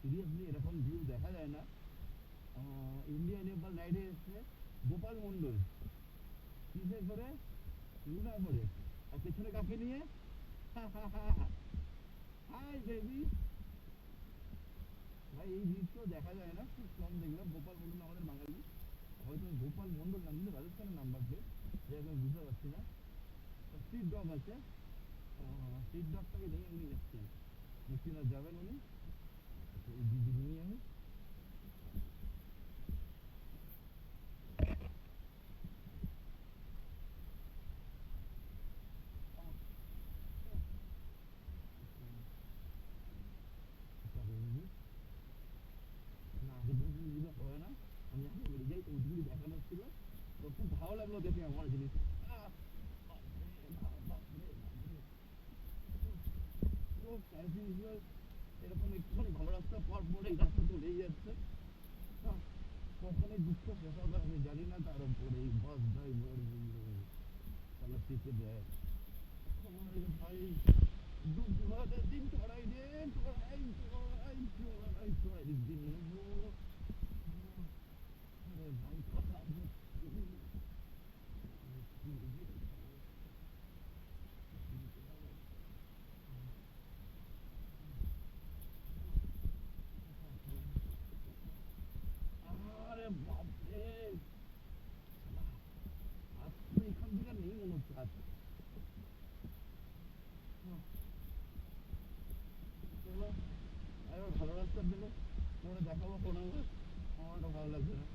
Seriously এরকম view দেখা যায় না। ইন্ডিয়া নেপাল রাইডে এসছে গোপাল মন্ডল, কিসে করে, লুনা করে, আর পেছনে কাকে নিয়ে, হাই বেবি। ভাই এই দৃশ্য দেখা যায় না, খুব কম দেখলাম। গোপাল মন্ডল আমাদের বাঙালি, হয়তো গোপাল মন্ডল নাম, কিন্তু রাজস্থানের নাম্বার প্লেট, যে আমি বুঝতে পারছি না। স্ট্রিট ডগ আছে, স্ট্রিট ডগটাকে নিয়ে উনি যাচ্ছেন, মুক্তিনাথ যাবেন উনি, এই দিদি নিয়ে আমি না, যেগুলো হয় না, আমি যখন বেরিয়ে যাই তো ওইগুলি দেখানো ছিল। তো খুব ভালো লাগলো দেখে আমার জিনিস। আহ, বাপরে বাপ, বাপরে বাপরে। তো অ্যাজ ইউজুয়াল এরকম একটুখানি ভালো রাস্তা পর পর এই রাস্তা চলেই যাচ্ছে। আহ, কখন এই দুঃখ শেষ হবে আমি জানি না, তার উপরে এই বাস ড্রাইভার তারা চেপে দেয়। আরে ভাই, দুপুরের দিন চড়াই রে, চড়াই চড়াই চড়াই চড়াই দিন নেবো। আরে ভাই কথা মুশকিল, মুশকিল। আরে বাপরে, আজ তো এখান থেকে নেই মনে হচ্ছে আজ। চলো, এবার ভালো রাস্তা দিলে তোমার দেখাবো কোনো, আমারও ভালো লাগছে না।